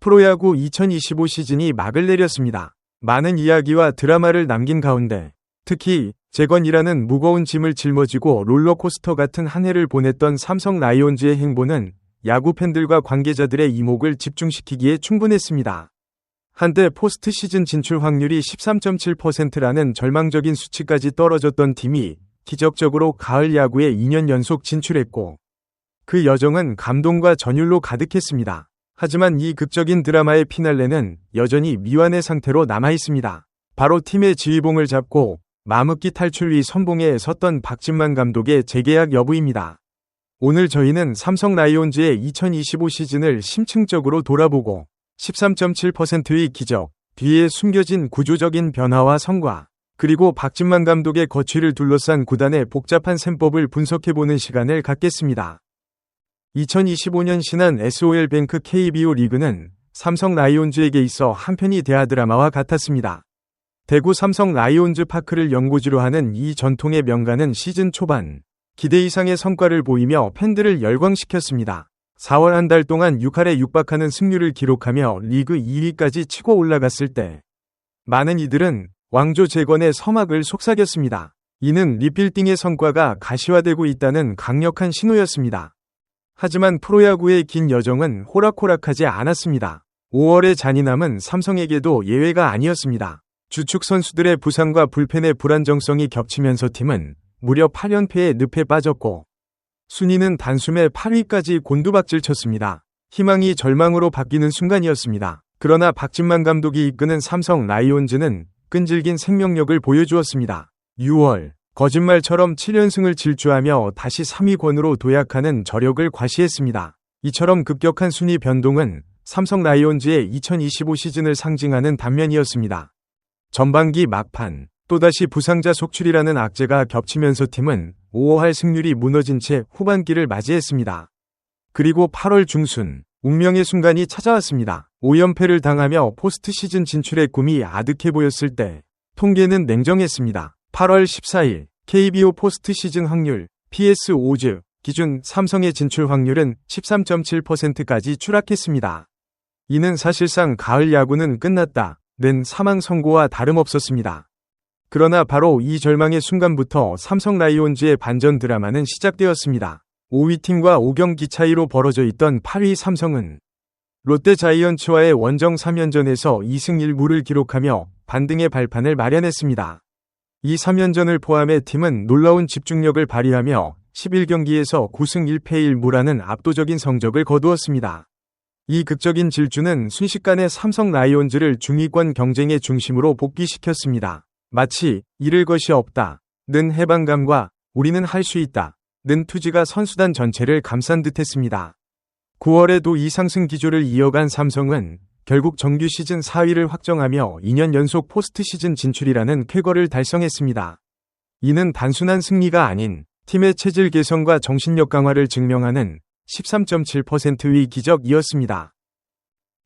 프로야구 2025 시즌이 막을 내렸습니다. 많은 이야기와 드라마를 남긴 가운데 특히 재건이라는 무거운 짐을 짊어지고 롤러코스터 같은 한 해를 보냈던 삼성 라이온즈의 행보는 야구 팬들과 관계자들의 이목을 집중시키기에 충분했습니다. 한때 포스트 시즌 진출 확률이 13.7%라는 절망적인 수치까지 떨어졌던 팀이 기적적으로 가을 야구에 2년 연속 진출했고 그 여정은 감동과 전율로 가득했습니다. 하지만 이 극적인 드라마의 피날레는 여전히 미완의 상태로 남아있습니다. 바로 팀의 지휘봉을 잡고 마묵기 탈출 위 선봉에 섰던 박진만 감독의 재계약 여부입니다. 오늘 저희는 삼성 라이온즈의 2025 시즌을 심층적으로 돌아보고 13.7%의 기적, 뒤에 숨겨진 구조적인 변화와 성과, 그리고 박진만 감독의 거취를 둘러싼 구단의 복잡한 셈법을 분석해보는 시간을 갖겠습니다. 2025년 신한 SOL뱅크 KBO 리그는 삼성 라이온즈에게 있어 한편이 대하드라마와 같았습니다. 대구 삼성 라이온즈 파크를 연고지로 하는 이 전통의 명가는 시즌 초반 기대 이상의 성과를 보이며 팬들을 열광시켰습니다. 4월 한 달 동안 6할에 육박하는 승률을 기록하며 리그 2위까지 치고 올라갔을 때 많은 이들은 왕조 재건의 서막을 속삭였습니다. 이는 리빌딩의 성과가 가시화되고 있다는 강력한 신호였습니다. 하지만 프로야구의 긴 여정은 호락호락하지 않았습니다. 5월의 잔인함은 삼성에게도 예외가 아니었습니다. 주축 선수들의 부상과 불펜의 불안정성이 겹치면서 팀은 무려 8연패의 늪에 빠졌고 순위는 단숨에 8위까지 곤두박질쳤습니다. 희망이 절망으로 바뀌는 순간이었습니다. 그러나 박진만 감독이 이끄는 삼성 라이온즈는 끈질긴 생명력을 보여주었습니다. 6월 거짓말처럼 7연승을 질주하며 다시 3위권으로 도약하는 저력을 과시했습니다. 이처럼 급격한 순위 변동은 삼성 라이온즈의 2025 시즌을 상징하는 단면이었습니다. 전반기 막판, 또다시 부상자 속출이라는 악재가 겹치면서 팀은 5할 승률이 무너진 채 후반기를 맞이했습니다. 그리고 8월 중순, 운명의 순간이 찾아왔습니다. 5연패를 당하며 포스트 시즌 진출의 꿈이 아득해 보였을 때 통계는 냉정했습니다. 8월 14일 KBO 포스트 시즌 확률 PS5즈 기준 삼성의 진출 확률은 13.7%까지 추락했습니다. 이는 사실상 가을 야구는 끝났다는 사망 선고와 다름없었습니다. 그러나 바로 이 절망의 순간부터 삼성 라이온즈의 반전 드라마는 시작되었습니다. 5위 팀과 5경기 차이로 벌어져 있던 8위 삼성은 롯데 자이언츠와의 원정 3연전에서 2승 1무를 기록하며 반등의 발판을 마련했습니다. 이 3연전을 포함해 팀은 놀라운 집중력을 발휘하며 11경기에서 9승 1패 1무라는 압도적인 성적을 거두었습니다. 이 극적인 질주는 순식간에 삼성 라이온즈를 중위권 경쟁의 중심으로 복귀시켰습니다. 마치 잃을 것이 없다 는 해방감과 우리는 할 수 있다 는 투지가 선수단 전체를 감싼 듯했습니다. 9월에도 이 상승 기조를 이어간 삼성은 결국 정규 시즌 4위를 확정하며 2년 연속 포스트 시즌 진출이라는 쾌거를 달성했습니다. 이는 단순한 승리가 아닌 팀의 체질 개선과 정신력 강화를 증명하는 13.7%의 기적이었습니다.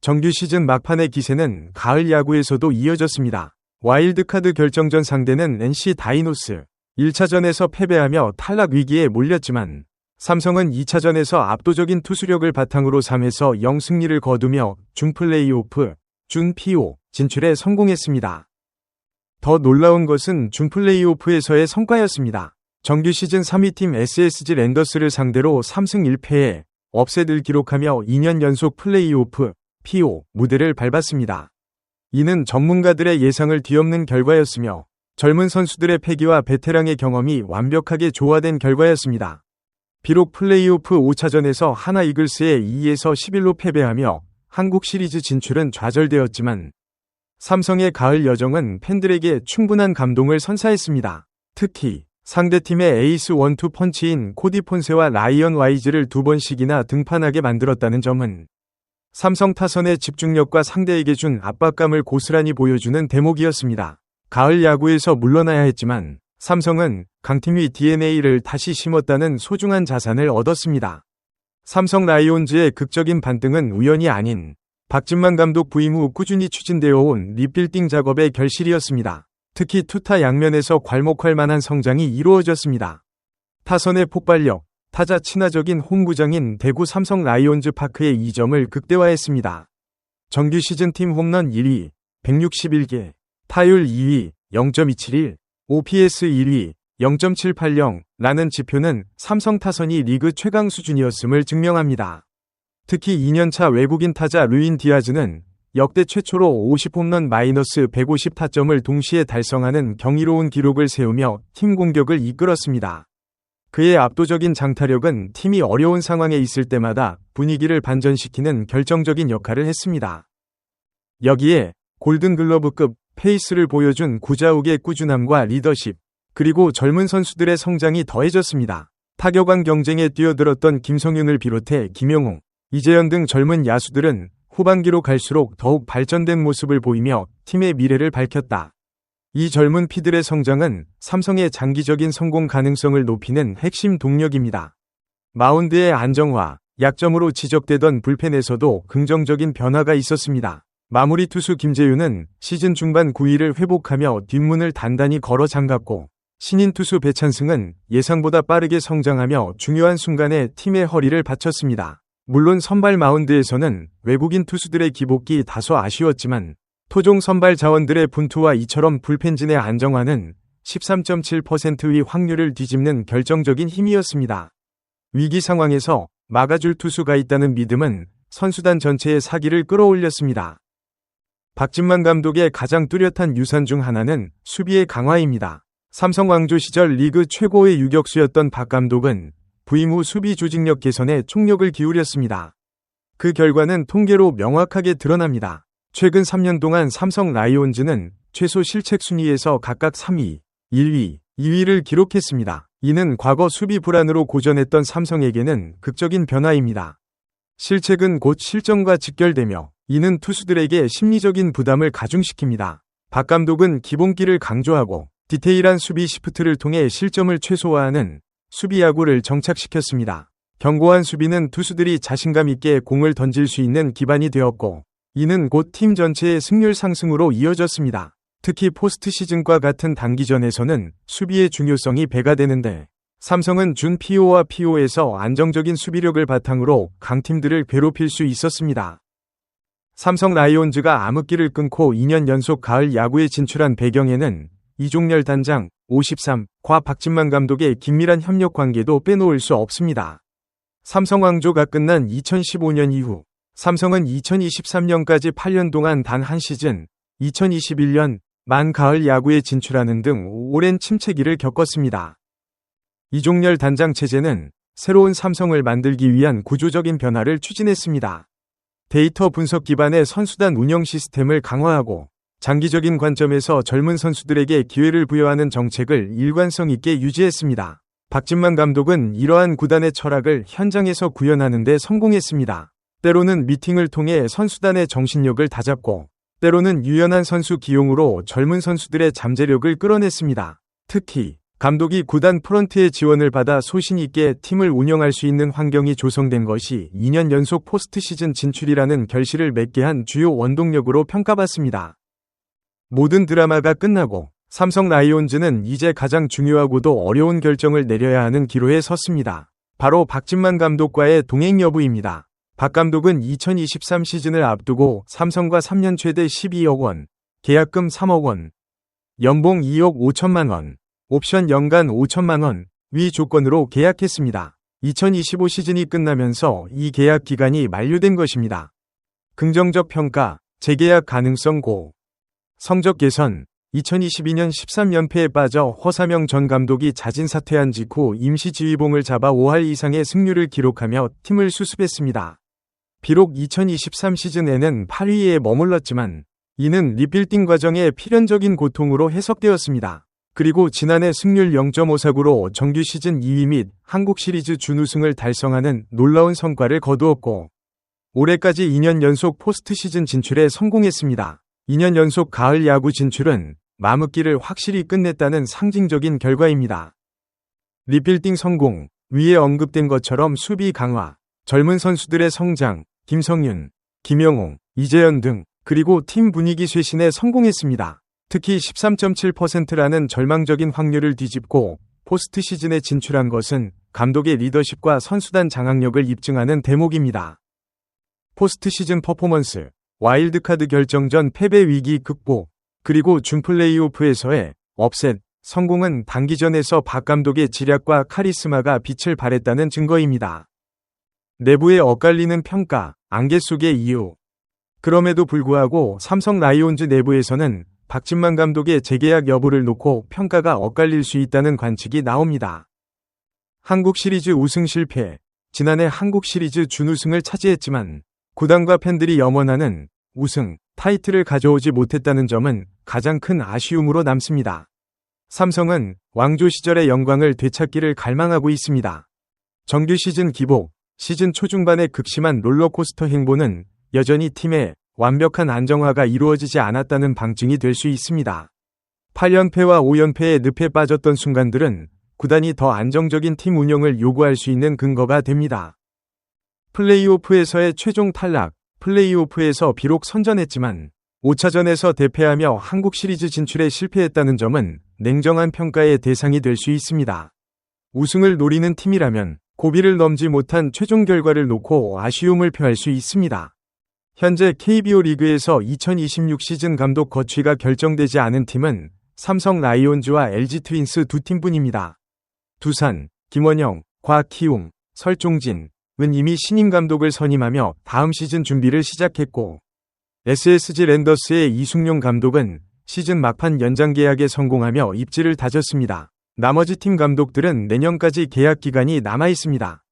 정규 시즌 막판의 기세는 가을 야구에서도 이어졌습니다. 와일드카드 결정전 상대는 NC 다이노스. 1차전에서 패배하며 탈락 위기에 몰렸지만 삼성은 2차전에서 압도적인 투수력을 바탕으로 3에서 0 승리를 거두며 준 플레이오프, 준 PO 진출에 성공했습니다. 더 놀라운 것은 준 플레이오프에서의 성과였습니다. 정규 시즌 3위 팀 SSG 랜더스를 상대로 3승 1패에 업셋을 기록하며 2년 연속 플레이오프, PO 무대를 밟았습니다. 이는 전문가들의 예상을 뒤엎는 결과였으며 젊은 선수들의 패기와 베테랑의 경험이 완벽하게 조화된 결과였습니다. 비록 플레이오프 5차전에서 하나 이글스에 2에서 11로 패배하며 한국 시리즈 진출은 좌절되었지만 삼성의 가을 여정은 팬들에게 충분한 감동을 선사했습니다. 특히 상대팀의 에이스 원투 펀치인 코디 폰세와 라이언 와이즈를 2번씩이나 등판하게 만들었다는 점은 삼성 타선의 집중력과 상대에게 준 압박감을 고스란히 보여주는 대목이었습니다. 가을 야구에서 물러나야 했지만 삼성은 강팀의 DNA를 다시 심었다는 소중한 자산을 얻었습니다. 삼성 라이온즈의 극적인 반등은 우연이 아닌 박진만 감독 부임 후 꾸준히 추진되어 온 리빌딩 작업의 결실이었습니다. 특히 투타 양면에서 괄목할 만한 성장이 이루어졌습니다. 타선의 폭발력, 타자 친화적인 홈구장인 대구 삼성 라이온즈 파크의 이점을 극대화했습니다. 정규 시즌 팀 홈런 1위, 161개, 타율 2위, 0.271, OPS 1위, 0.780라는 지표는 삼성 타선이 리그 최강 수준이었음을 증명합니다. 특히 2년차 외국인 타자 루인 디아즈는 역대 최초로 50홈런 마이너스 150타점을 동시에 달성하는 경이로운 기록을 세우며 팀 공격을 이끌었습니다. 그의 압도적인 장타력은 팀이 어려운 상황에 있을 때마다 분위기를 반전시키는 결정적인 역할을 했습니다. 여기에 골든글러브급 페이스를 보여준 구자욱의 꾸준함과 리더십, 그리고 젊은 선수들의 성장이 더해졌습니다. 타격왕 경쟁에 뛰어들었던 김성윤을 비롯해 김영웅, 이재현 등 젊은 야수들은 후반기로 갈수록 더욱 발전된 모습을 보이며 팀의 미래를 밝혔다. 이 젊은 피들의 성장은 삼성의 장기적인 성공 가능성을 높이는 핵심 동력입니다. 마운드의 안정화, 약점으로 지적되던 불펜에서도 긍정적인 변화가 있었습니다. 마무리 투수 김재윤은 시즌 중반 9위를 회복하며 뒷문을 단단히 걸어 잠갔고, 신인 투수 배찬승은 예상보다 빠르게 성장하며 중요한 순간에 팀의 허리를 받쳤습니다. 물론 선발 마운드에서는 외국인 투수들의 기복이 다소 아쉬웠지만 토종 선발 자원들의 분투와 이처럼 불펜진의 안정화는 13.7%의 확률을 뒤집는 결정적인 힘이었습니다. 위기 상황에서 막아줄 투수가 있다는 믿음은 선수단 전체의 사기를 끌어올렸습니다. 박진만 감독의 가장 뚜렷한 유산 중 하나는 수비의 강화입니다. 삼성 왕조 시절 리그 최고의 유격수였던 박 감독은 부임 후 수비 조직력 개선에 총력을 기울였습니다. 그 결과는 통계로 명확하게 드러납니다. 최근 3년 동안 삼성 라이온즈는 최소 실책 순위에서 각각 3위, 1위, 2위를 기록했습니다. 이는 과거 수비 불안으로 고전했던 삼성에게는 극적인 변화입니다. 실책은 곧 실점과 직결되며 이는 투수들에게 심리적인 부담을 가중시킵니다. 박 감독은 기본기를 강조하고 디테일한 수비 시프트를 통해 실점을 최소화하는 수비 야구를 정착시켰습니다. 견고한 수비는 투수들이 자신감 있게 공을 던질 수 있는 기반이 되었고, 이는 곧 팀 전체의 승률 상승으로 이어졌습니다. 특히 포스트 시즌과 같은 단기전에서는 수비의 중요성이 배가 되는데, 삼성은 준 PO와 PO에서 안정적인 수비력을 바탕으로 강팀들을 괴롭힐 수 있었습니다. 삼성 라이온즈가 암흑기를 끊고 2년 연속 가을 야구에 진출한 배경에는 이종렬 단장, 53과 박진만 감독의 긴밀한 협력 관계도 빼놓을 수 없습니다. 삼성 왕조가 끝난 2015년 이후 삼성은 2023년까지 8년 동안 단 한 시즌, 2021년 만 가을 야구에 진출하는 등 오랜 침체기를 겪었습니다. 이종렬 단장 체제는 새로운 삼성을 만들기 위한 구조적인 변화를 추진했습니다. 데이터 분석 기반의 선수단 운영 시스템을 강화하고 장기적인 관점에서 젊은 선수들에게 기회를 부여하는 정책을 일관성 있게 유지했습니다. 박진만 감독은 이러한 구단의 철학을 현장에서 구현하는 데 성공했습니다. 때로는 미팅을 통해 선수단의 정신력을 다잡고, 때로는 유연한 선수 기용으로 젊은 선수들의 잠재력을 끌어냈습니다. 특히 감독이 구단 프런트의 지원을 받아 소신 있게 팀을 운영할 수 있는 환경이 조성된 것이 2년 연속 포스트 시즌 진출이라는 결실을 맺게 한 주요 원동력으로 평가받습니다. 모든 드라마가 끝나고 삼성 라이온즈는 이제 가장 중요하고도 어려운 결정을 내려야 하는 기로에 섰습니다. 바로 박진만 감독과의 동행 여부입니다. 박 감독은 2023 시즌을 앞두고 삼성과 3년 최대 12억 원, 계약금 3억 원, 연봉 2억 5천만 원, 옵션 연간 5천만 원 위 조건으로 계약했습니다. 2025 시즌이 끝나면서 이 계약 기간이 만료된 것입니다. 긍정적 평가, 재계약 가능성 고. 성적 개선, 2022년 13연패에 빠져 허사명 전 감독이 자진 사퇴한 직후 임시 지휘봉을 잡아 5할 이상의 승률을 기록하며 팀을 수습했습니다. 비록 2023 시즌에는 8위에 머물렀지만 이는 리빌딩 과정의 필연적인 고통으로 해석되었습니다. 그리고 지난해 승률 0.54구로 정규 시즌 2위 및 한국 시리즈 준우승을 달성하는 놀라운 성과를 거두었고, 올해까지 2년 연속 포스트 시즌 진출에 성공했습니다. 2년 연속 가을 야구 진출은 마무기를 확실히 끝냈다는 상징적인 결과입니다. 리빌딩 성공, 위에 언급된 것처럼 수비 강화, 젊은 선수들의 성장, 김성윤, 김영웅, 이재현 등, 그리고 팀 분위기 쇄신에 성공했습니다. 특히 13.7%라는 절망적인 확률을 뒤집고 포스트 시즌에 진출한 것은 감독의 리더십과 선수단 장악력을 입증하는 대목입니다. 포스트 시즌 퍼포먼스, 와일드카드 결정전 패배 위기 극복, 그리고 준 플레이오프에서의 업셋, 성공은 단기전에서 박 감독의 지략과 카리스마가 빛을 발했다는 증거입니다. 내부에 엇갈리는 평가, 안개 속의 이유. 그럼에도 불구하고 삼성 라이온즈 내부에서는 박진만 감독의 재계약 여부를 놓고 평가가 엇갈릴 수 있다는 관측이 나옵니다. 한국 시리즈 우승 실패. 지난해 한국 시리즈 준우승을 차지했지만 구단과 팬들이 염원하는 우승 타이틀을 가져오지 못했다는 점은 가장 큰 아쉬움으로 남습니다. 삼성은 왕조 시절의 영광을 되찾기를 갈망하고 있습니다. 정규 시즌 기복, 시즌 초중반의 극심한 롤러코스터 행보는 여전히 팀의 완벽한 안정화가 이루어지지 않았다는 방증이 될 수 있습니다. 8연패와 5연패의 늪에 빠졌던 순간들은 구단이 더 안정적인 팀 운영을 요구할 수 있는 근거가 됩니다. 플레이오프에서의 최종 탈락, 플레이오프에서 비록 선전했지만 5차전에서 대패하며 한국 시리즈 진출에 실패했다는 점은 냉정한 평가의 대상이 될 수 있습니다. 우승을 노리는 팀이라면 고비를 넘지 못한 최종 결과를 놓고 아쉬움을 표할 수 있습니다. 현재 KBO 리그에서 2026 시즌 감독 거취가 결정되지 않은 팀은 삼성 라이온즈와 LG 트윈스 두 팀뿐입니다. 두산, 김원영, 곽희웅, 설종진은 이미 신임 감독을 선임하며 다음 시즌 준비를 시작했고, SSG 랜더스의 이승용 감독은 시즌 막판 연장 계약에 성공하며 입지를 다졌습니다. 나머지 팀 감독들은 내년까지 계약 기간이 남아 있습니다.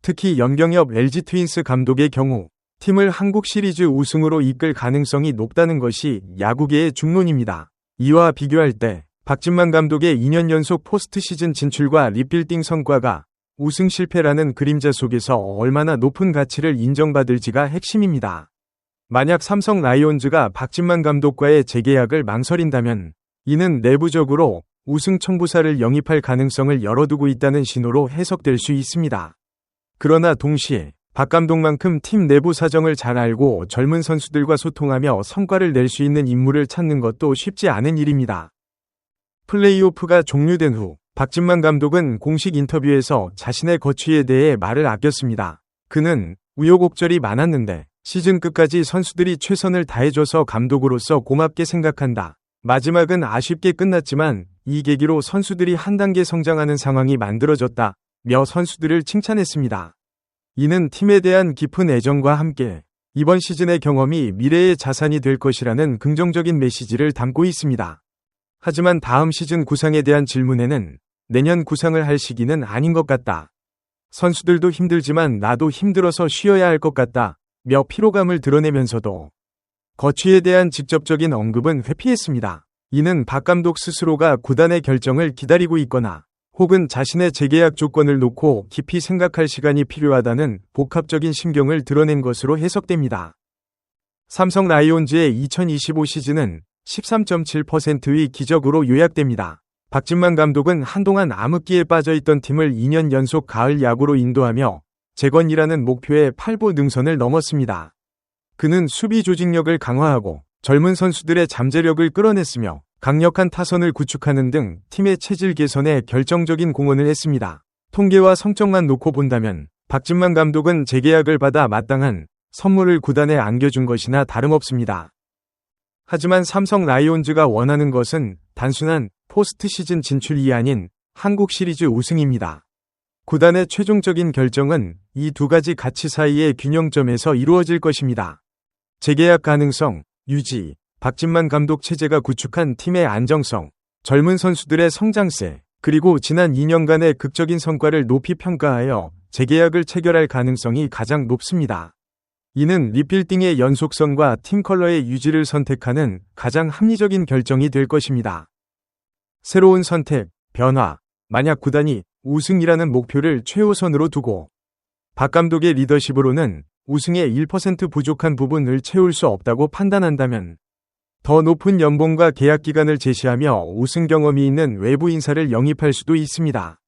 특히 염경엽 LG 트윈스 감독의 경우 팀을 한국 시리즈 우승으로 이끌 가능성이 높다는 것이 야구계의 중론입니다. 이와 비교할 때 박진만 감독의 2년 연속 포스트 시즌 진출과 리빌딩 성과가 우승 실패라는 그림자 속에서 얼마나 높은 가치를 인정받을지가 핵심입니다. 만약 삼성 라이온즈가 박진만 감독과의 재계약을 망설인다면 이는 내부적으로 우승 청부사를 영입할 가능성을 열어두고 있다는 신호로 해석될 수 있습니다. 그러나 동시에 박 감독만큼 팀 내부 사정을 잘 알고 젊은 선수들과 소통하며 성과를 낼 수 있는 인물을 찾는 것도 쉽지 않은 일입니다. 플레이오프가 종료된 후 박진만 감독은 공식 인터뷰에서 자신의 거취에 대해 말을 아꼈습니다. 그는 우여곡절이 많았는데 시즌 끝까지 선수들이 최선을 다해줘서 감독으로서 고맙게 생각한다. 마지막은 아쉽게 끝났지만 이 계기로 선수들이 한 단계 성장하는 상황이 만들어졌다. 며 선수들을 칭찬했습니다. 이는 팀에 대한 깊은 애정과 함께 이번 시즌의 경험이 미래의 자산이 될 것이라는 긍정적인 메시지를 담고 있습니다. 하지만 다음 시즌 구상에 대한 질문에는 내년 구상을 할 시기는 아닌 것 같다. 선수들도 힘들지만 나도 힘들어서 쉬어야 할 것 같다. 며 피로감을 드러내면서도 거취에 대한 직접적인 언급은 회피했습니다. 이는 박 감독 스스로가 구단의 결정을 기다리고 있거나 혹은 자신의 재계약 조건을 놓고 깊이 생각할 시간이 필요하다는 복합적인 심경을 드러낸 것으로 해석됩니다. 삼성 라이온즈의 2025 시즌은 13.7%의 기적으로 요약됩니다. 박진만 감독은 한동안 암흑기에 빠져있던 팀을 2년 연속 가을 야구로 인도하며 재건이라는 목표의 8보 능선을 넘었습니다. 그는 수비 조직력을 강화하고 젊은 선수들의 잠재력을 끌어냈으며 강력한 타선을 구축하는 등 팀의 체질 개선에 결정적인 공헌을 했습니다. 통계와 성적만 놓고 본다면 박진만 감독은 재계약을 받아 마땅한 선물을 구단에 안겨준 것이나 다름없습니다. 하지만 삼성 라이온즈가 원하는 것은 단순한 포스트 시즌 진출이 아닌 한국 시리즈 우승입니다. 구단의 최종적인 결정은 이 두 가지 가치 사이의 균형점에서 이루어질 것입니다. 재계약 가능성, 유지, 박진만 감독 체제가 구축한 팀의 안정성, 젊은 선수들의 성장세, 그리고 지난 2년간의 극적인 성과를 높이 평가하여 재계약을 체결할 가능성이 가장 높습니다. 이는 리빌딩의 연속성과 팀 컬러의 유지를 선택하는 가장 합리적인 결정이 될 것입니다. 새로운 선택, 변화, 만약 구단이 우승이라는 목표를 최우선으로 두고 박 감독의 리더십으로는 우승의 1% 부족한 부분을 채울 수 없다고 판단한다면 더 높은 연봉과 계약 기간을 제시하며 우승 경험이 있는 외부 인사를 영입할 수도 있습니다.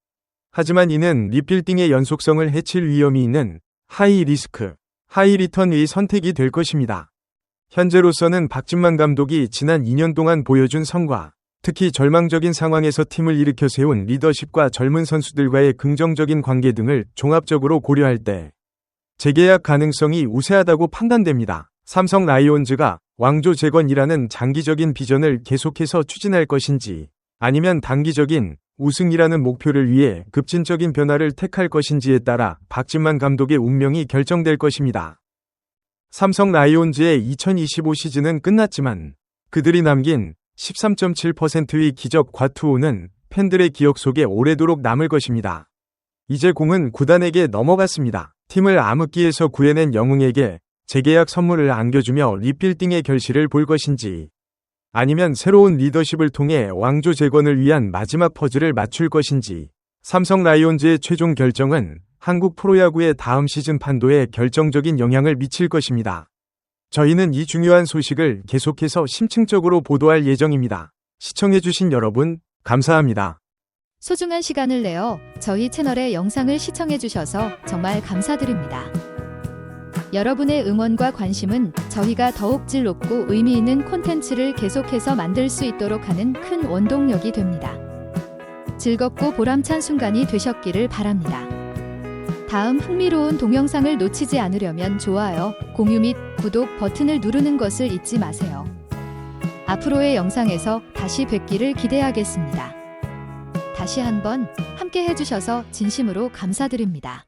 하지만 이는 리빌딩의 연속성을 해칠 위험이 있는 하이 리스크, 하이 리턴의 선택이 될 것입니다. 현재로서는 박진만 감독이 지난 2년 동안 보여준 성과, 특히 절망적인 상황에서 팀을 일으켜 세운 리더십과 젊은 선수들과의 긍정적인 관계 등을 종합적으로 고려할 때 재계약 가능성이 우세하다고 판단됩니다. 삼성 라이온즈가 왕조 재건이라는 장기적인 비전을 계속해서 추진할 것인지, 아니면 단기적인 우승이라는 목표를 위해 급진적인 변화를 택할 것인지에 따라 박진만 감독의 운명이 결정될 것입니다. 삼성 라이온즈의 2025 시즌은 끝났지만 그들이 남긴 13.7%의 기적 과투호는 팬들의 기억 속에 오래도록 남을 것입니다. 이제 공은 구단에게 넘어갔습니다. 팀을 암흑기에서 구해낸 영웅에게 재계약 선물을 안겨주며 리빌딩의 결실을 볼 것인지, 아니면 새로운 리더십을 통해 왕조 재건을 위한 마지막 퍼즐을 맞출 것인지, 삼성 라이온즈의 최종 결정은 한국 프로야구의 다음 시즌 판도에 결정적인 영향을 미칠 것입니다. 저희는 이 중요한 소식을 계속해서 심층적으로 보도할 예정입니다. 시청해주신 여러분, 감사합니다. 소중한 시간을 내어 저희 채널의 영상을 시청해주셔서 정말 감사드립니다. 여러분의 응원과 관심은 저희가 더욱 질 높고 의미 있는 콘텐츠를 계속해서 만들 수 있도록 하는 큰 원동력이 됩니다. 즐겁고 보람찬 순간이 되셨기를 바랍니다. 다음 흥미로운 동영상을 놓치지 않으려면 좋아요, 공유 및 구독 버튼을 누르는 것을 잊지 마세요. 앞으로의 영상에서 다시 뵙기를 기대하겠습니다. 다시 한번 함께 해주셔서 진심으로 감사드립니다.